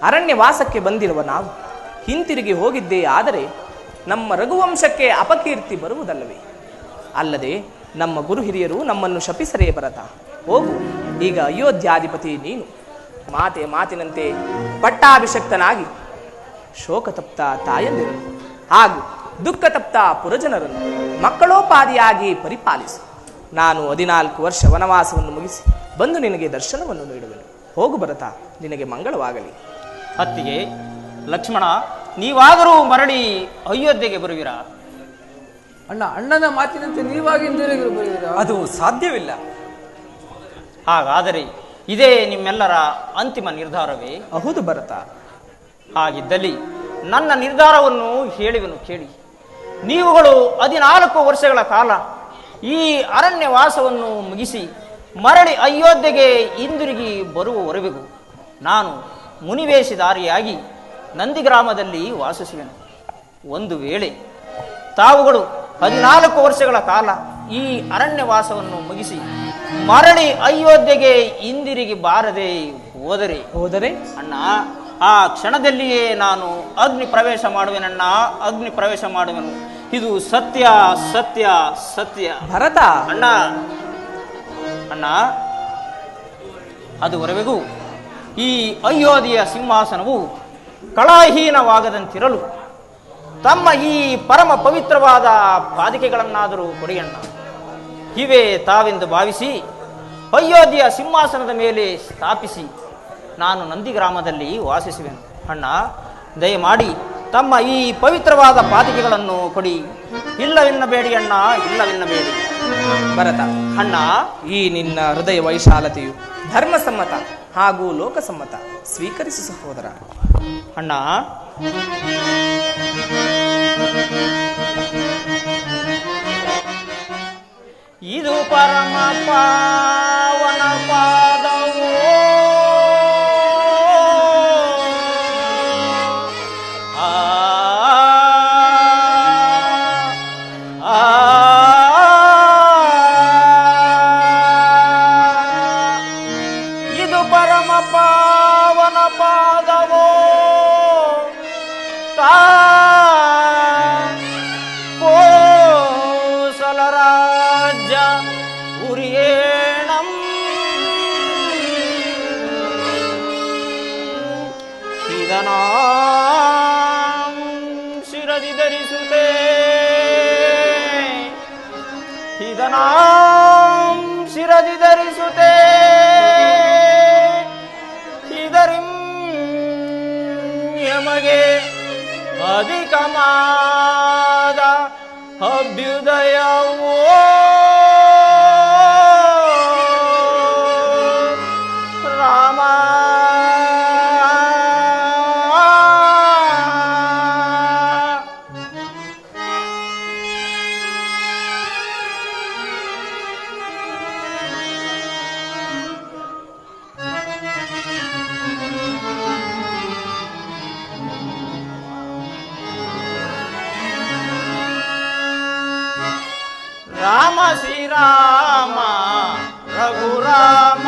Speaker 1: ಅರಣ್ಯವಾಸಕ್ಕೆ ಬಂದಿರುವ ನಾವು ಹಿಂತಿರುಗಿ ಹೋಗಿದ್ದೇ ಆದರೆ ನಮ್ಮ ರಘುವಂಶಕ್ಕೆ ಅಪಕೀರ್ತಿ ಬರುವುದಲ್ಲವೇ? ಅಲ್ಲದೆ ನಮ್ಮ ಗುರು ಹಿರಿಯರು ನಮ್ಮನ್ನು ಶಪಿಸರೇ ಭರತ. ಹೋಗು, ಈಗ ಅಯೋಧ್ಯಾಧಿಪತಿ ನೀನು. ಮಾತಿನಂತೆ ಪಟ್ಟಾಭಿಷಕ್ತನಾಗಿ ಶೋಕತಪ್ತ ತಾಯಂದಿರನ್ನು ಹಾಗೂ ದುಃಖತಪ್ತ ಪುರಜನರನ್ನು ಮಕ್ಕಳೋಪಾದಿಯಾಗಿ ಪರಿಪಾಲಿಸು. ನಾನು 14 ವರ್ಷ ವನವಾಸವನ್ನು ಮುಗಿಸಿ ಬಂದು ನಿನಗೆ ದರ್ಶನವನ್ನು ನೀಡುವೆನು. ಹೋಗು ಭರತ, ನಿನಗೆ ಮಂಗಳವಾಗಲಿ.
Speaker 5: ಅತ್ತಿಗೆ, ಲಕ್ಷ್ಮಣ, ನೀವಾದರೂ ಮರಳಿ ಅಯೋಧ್ಯೆಗೆ ಬರುವಿರಾ?
Speaker 6: ಅಣ್ಣನ ಮಾತಿನಂತೆ ನೀವಾಗಿ ಹಿಂದಿರುಗಿ ಬರುವಿರಾ?
Speaker 4: ಅದು ಸಾಧ್ಯವಿಲ್ಲ.
Speaker 5: ಹಾಗಾದರೆ ಇದೇ ನಿಮ್ಮೆಲ್ಲರ ಅಂತಿಮ ನಿರ್ಧಾರವೇ?
Speaker 1: ಹೌದು ಭರತ.
Speaker 5: ಹಾಗಿದ್ದಲ್ಲಿ ನನ್ನ ನಿರ್ಧಾರವನ್ನು ಹೇಳುವೆನು ಕೇಳಿ. ನೀವುಗಳು 14 ವರ್ಷಗಳ ಕಾಲ ಈ ಅರಣ್ಯವಾಸವನ್ನು ಮುಗಿಸಿ ಮರಳಿ ಅಯೋಧ್ಯೆಗೆ ಹಿಂದಿರುಗಿ ಬರುವವರೆಗೂ ನಾನು ಮುನಿವೇಶಧಾರಿಯಾಗಿ ನಂದಿಗ್ರಾಮದಲ್ಲಿ ವಾಸಿಸುವೆನು. ಒಂದು ವೇಳೆ ತಾವುಗಳು 14 ವರ್ಷಗಳ ಕಾಲ ಈ ಅರಣ್ಯವಾಸವನ್ನು ಮುಗಿಸಿ ಮರಳಿ ಅಯೋಧ್ಯೆಗೆ ಹಿಂದಿರುಗಿ ಬಾರದೆ ಹೋದರೆ ಅಣ್ಣ, ಆ ಕ್ಷಣದಲ್ಲಿಯೇ ನಾನು ಅಗ್ನಿ ಪ್ರವೇಶ ಮಾಡುವೆನಣ್ಣ, ಅಗ್ನಿ ಪ್ರವೇಶ ಮಾಡುವೆನು. ಇದು ಸತ್ಯ ಸತ್ಯ ಸತ್ಯ
Speaker 1: ಭರತ.
Speaker 5: ಅಣ್ಣ ಅಣ್ಣ ಅದುವರೆಗೂ ಈ ಅಯೋಧ್ಯೆಯ ಸಿಂಹಾಸನವು ಕಳಾಹೀನವಾಗದಂತಿರಲು ತಮ್ಮ ಈ ಪರಮ ಪವಿತ್ರವಾದ ಪಾದಿಕೆಗಳನ್ನಾದರೂ ಕೊಡಿಯಣ್ಣ. ಇವೇ ತಾವೆಂದು ಭಾವಿಸಿ ಅಯೋಧ್ಯೆಯ ಸಿಂಹಾಸನದ ಮೇಲೆ ಸ್ಥಾಪಿಸಿ ನಾನು ನಂದಿಗ್ರಾಮದಲ್ಲಿ ವಾಸಿಸುವೆನು. ಅಣ್ಣ, ದಯಮಾಡಿ ತಮ್ಮ ಈ ಪವಿತ್ರವಾದ ಪಾದಿಕೆಗಳನ್ನು ಕೊಡಿ. ಇಲ್ಲವೆನ್ನಬೇಡಿ ಅಣ್ಣ, ಇಲ್ಲವೆನ್ನಬೇಡಿ.
Speaker 1: ಭರತ,
Speaker 5: ಅಣ್ಣ,
Speaker 1: ಈ ನಿನ್ನ ಹೃದಯ ವೈಶಾಲತೆಯು ಧರ್ಮಸಮ್ಮತ ಹಾಗೂ ಲೋಕಸಮ್ಮತ. ಸ್ವೀಕರಿಸು ಸಹೋದರ.
Speaker 5: ಅಣ್ಣ, ಇದು ಪರಮ ಪಾವನ ಪಾದವೋ, ಇದು ಪರಮ ಪಾವನ ಪಾದವೋ ಕೋಸಲ ರಾಜ್ಯ ಉರಿಯೇಣಂ ಇದನಾಂ ಶಿರದಿ ಧರಿಸುತ್ತೆ, ಇದನಾಂ ಶಿರದಿ ಧರಿಸುತ್ತೆ, ಇದರಿಂ ಯಮಗೆ ಅಧಿಕಮಾದ ಅಭ್ಯುದಯವೋ ರಾಮ. ರಾಮ ಶ್ರೀರಾಮ ರಘುರಾಮ,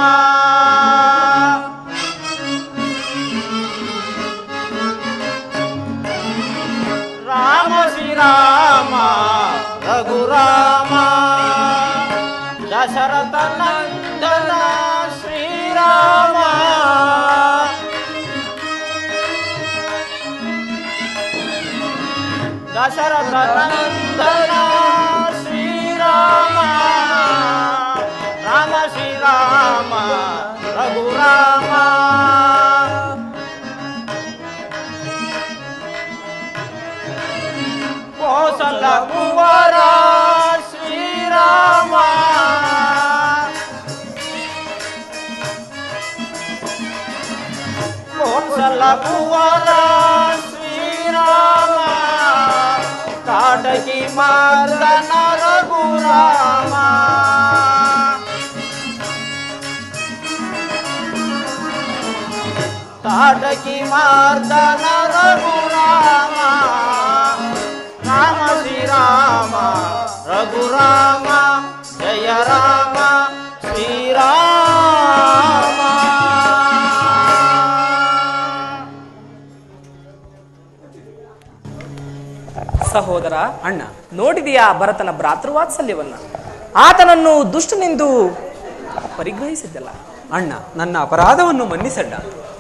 Speaker 5: ರಾಮ ಶ್ರೀರಾಮ ರಘುರಾಮ, ದಶರಥ ನಂದನ ಶ್ರೀರಾಮ, ದಶರಥ ನಂದನ ಶ್ರೀರಾಮ, ರಾಮ ಶ್ರೀರಾಮ ರಘುರಾಮ, ಕೌಸಲ ಕುವರ ಶ್ರೀರಾಮ, ಕೌಸಲ ಕುವರ ಶ್ರೀರಾಮ, ಕಾಟಕಿ ಮಾರ್ದನ ರಘುರಾಮ, ಜಾಟಕಿ ಮಾರ್ದನ ರಘುರಾಮ ರಾಮ ಶ್ರೀರಾಮ ರಘುರಾಮ ಜಯ ರಾಮ ಶ್ರೀರಾಮ.
Speaker 1: ಸಹೋದರ,
Speaker 4: ಅಣ್ಣ,
Speaker 1: ನೋಡಿದೆಯಾ ಭರತನ ಭ್ರಾತೃವಾತ್ಸಲ್ಯವನ್ನ? ಆತನನ್ನು ದುಷ್ಟನೆಂದು ಪರಿಗ್ರಹಿಸಿದ್ದಲ್ಲ.
Speaker 4: ಅಣ್ಣ, ನನ್ನ ಅಪರಾಧವನ್ನು ಮನ್ನಿಸಣ್ಣ.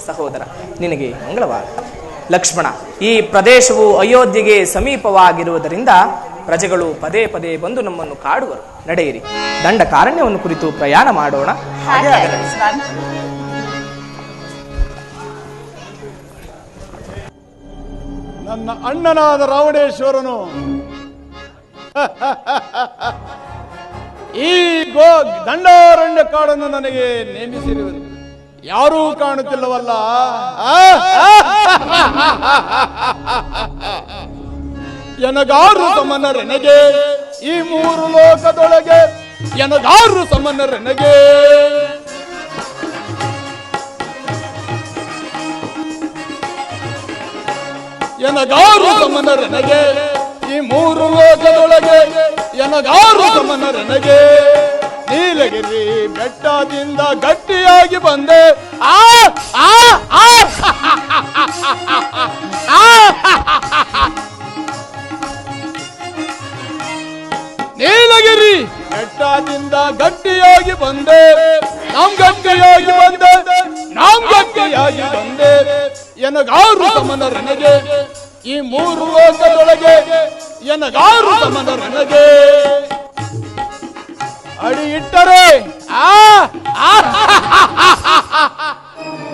Speaker 1: ಸಹೋದರ, ನಿನಗೆ ಮಂಗಳವಾರ. ಲಕ್ಷ್ಮಣ, ಈ ಪ್ರದೇಶವು ಅಯೋಧ್ಯೆಗೆ ಸಮೀಪವಾಗಿರುವುದರಿಂದ ಪ್ರಜೆಗಳು ಪದೇ ಪದೇ ಬಂದು ನಮ್ಮನ್ನು ಕಾಡುವರು. ನಡೆಯಿರಿ, ದಂಡ ಕಾರಣ್ಯವನ್ನು ಕುರಿತು ಪ್ರಯಾಣ ಮಾಡೋಣ.
Speaker 2: ಹಾಗೆ ಆಗಲಿ ಸ್ವಾಮಿ.
Speaker 7: ನನ್ನ ಅಣ್ಣನಾದ ರಾವಣೇಶ್ವರನು ಈ ದಂಡಾರಣ್ಯ ಕಾಡನ್ನು ನನಗೆ ನೇಮಿಸಿರುವುದು ಯಾರೂ ಕಾಣುತ್ತಿಲ್ಲವಲ್ಲ. ಎನಗಾರು ಸಮನರೆನಗೆ ಈ ಮೂರು ಲೋಕದೊಳಗೆ, ಎನಗಾರು ಸಮನರೆನಗೆ. ಎನಗಾರು ಸಮನರೆನಗೆ ಈ ಮೂರು ಲೋಕದೊಳಗೆ, ಎನಗಾರು ಸಮನರೆನಗೆ. ನೀಲಗಿರಿ ಬೆಟ್ಟದಿಂದ ಗಟ್ಟಿಯಾಗಿ ಬಂದೆ. ನೀಲಗಿರಿ ಬೆಟ್ಟದಿಂದ ಗಟ್ಟಿಯಾಗಿ ಬಂದೆ, ನಾಮ್ ಗಟ್ಟಿಯಾಗಿ ಬಂದೆ, ನಾಮ್ ಗಟ್ಟಿಯಾಗಿ ಬಂದೆ. ಎನಗಾರು ಸಮನರೆನಗೆ ಈ ಮೂರು ಲೋಕದೊಳಗೆ, ಎನಗಾರು ಸಮನರೆನಗೆ. ಅಡಿ ಇಟ್ಟರೆ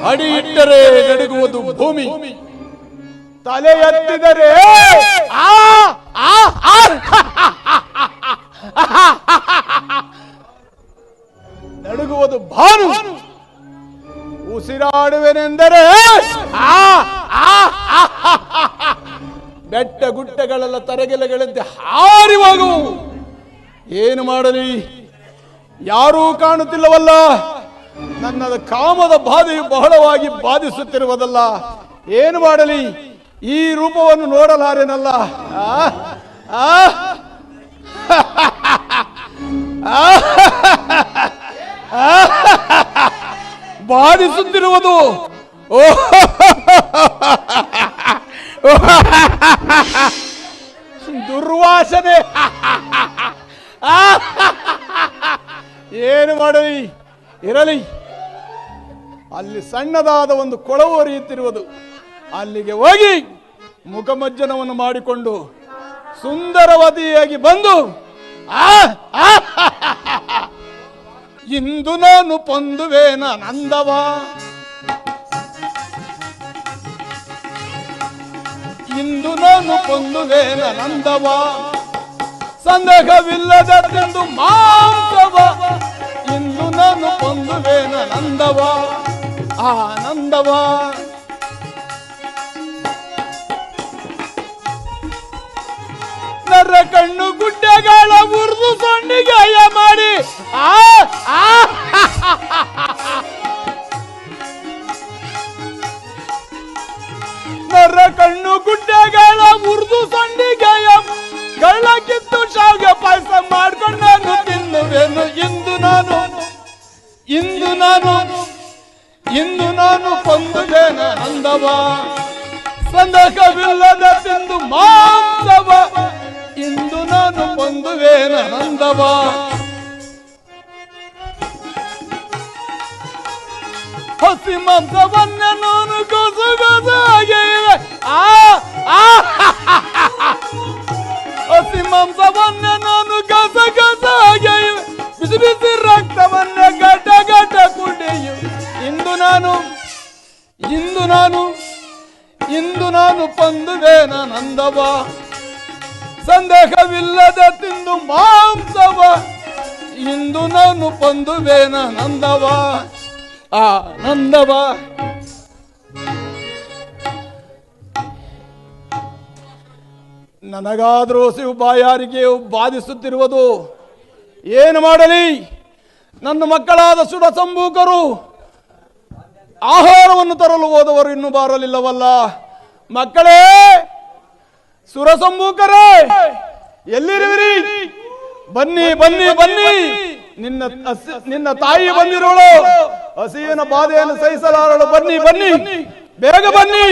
Speaker 7: ಅಡಿ ಇಟ್ಟರೆ ನಡುಗುವುದು ಭೂಮಿ, ತಲೆ ಎತ್ತಿದರೆ ನಡುಗುವುದು ಭಾನು. ಉಸಿರಾಡುವೆನೆಂದರೆ ಬೆಟ್ಟ ಗುಡ್ಡಗಳೆಲ್ಲ ತರಗೆಲೆಗಳಂತೆ ಹಾರಿ ಹೋಗುವು. ಏನು ಮಾಡಲಿ, ಯಾರೂ ಕಾಣುತ್ತಿಲ್ಲವಲ್ಲ. ನನ್ನ ಕಾಮದ ಬಾಧೆಯು ಬಹಳವಾಗಿ ಬಾಧಿಸುತ್ತಿರುವುದಲ್ಲ. ಏನು ಮಾಡಲಿ, ಈ ರೂಪವನ್ನು ನೋಡಲಾರೆನಲ್ಲ. ಬಾಧಿಸುತ್ತಿರುವುದು ದುರ್ವಾಸನೆ. ಏನು ಮಾಡಲಿ, ಇರಲಿ. ಅಲ್ಲಿ ಸಣ್ಣದಾದ ಒಂದು ಕೊಳವು ಹರಿಯುತ್ತಿರುವುದು, ಅಲ್ಲಿಗೆ ಹೋಗಿ ಮುಖಮಜ್ಜನವನ್ನು ಮಾಡಿಕೊಂಡು ಸುಂದರವತಿಯಾಗಿ ಬಂದು ಇಂದು ನಾನು ಪೊಂದುವೇನ ನಂದವ, ಇಂದು ನಾನು ಪೊಂದುವೇನ ನಂದವ. ಸಂದೇಹವಿಲ್ಲದೆಂದು ಮಾಂಸವ, ಇಂದು ನಾನು ಪೊಂದುವೇನ ನಂದವ, ಆನಂದವ. ನರ ಕಣ್ಣು ಗುಡ್ಡೆಗಳ ಉರ್ದು ಸೊಂಡಿಗಾಯ ಮಾಡಿ ನರ ಕಣ್ಣು ಗುಡ್ಡೆಗಳ ಉರ್ದು ಸೊಂಡಿಗಾಯ ಗಳಕ್ಕಿತ್ತು ಶಾವಿಗೆ ಪಾಯಸ ಮಾಡ್ಕೊಂಡು ನಾನು ತಿನ್ನುವೆನು. ಇಂದು ನಾನು ಪೊಂದುವೇನ ನಂದವ, ಸಂದೇಹವಿಲ್ಲದ ತಿಂದು ಮಾಂಸವ, ಇಂದು ನಾನು ಪೊಂದುವೇನ ನಂದವ. ಹಸಿ ಮಾಂಸವನ್ನ ನಾನು ಗೊಸು ಗೊಸಾಗೆ ಹಸಿ ಮಾಂಸವನ್ನ ನಾನು ಗಸ ಗಸಾಗೆ ಬಿಸಿ ಬಿಸಿ ರಕ್ತವನ್ನ ಗಟ ಗಟ ಕುಡಿಯು. ಇಂದು ನಾನು ಪೊಂದುವೇನ ನಂದವ, ಸಂದೇಹವಿಲ್ಲದ ತಿಂದು ಮಾಂಸವ, ಇಂದು ನಾನು ಪೊಂದುವೇನ ನಂದವ, ಆನಂದವ. ನನಗಾದರೂ ಸಿವು ಬಾಯಾರಿಕೆಯು ಬಾಧಿಸುತ್ತಿರುವುದು. ಏನು ಮಾಡಲಿ, ನನ್ನ ಮಕ್ಕಳಾದ ಸುಡ ಸಂಬೂಕರು ಆಹಾರವನ್ನು ತರಲು ಹೋದವರು ಇನ್ನೂ ಬಾರಲಿಲ್ಲವಲ್ಲ. ಮಕ್ಕಳೇ, ಸುರಸಂಬೂಕರೇ, ಎಲ್ಲಿರುವಿರಿ? ಬನ್ನಿ ಬನ್ನಿ ಬನ್ನಿ. ನಿನ್ನ ತಾಯಿ ಬಂದಿರೋಳು, ಹಸಿವಿನ ಬಾಧೆಯನ್ನು ಸಹಿಸಲಾರಳು. ಬನ್ನಿ ಬನ್ನಿ, ಬೇಗ ಬನ್ನಿ.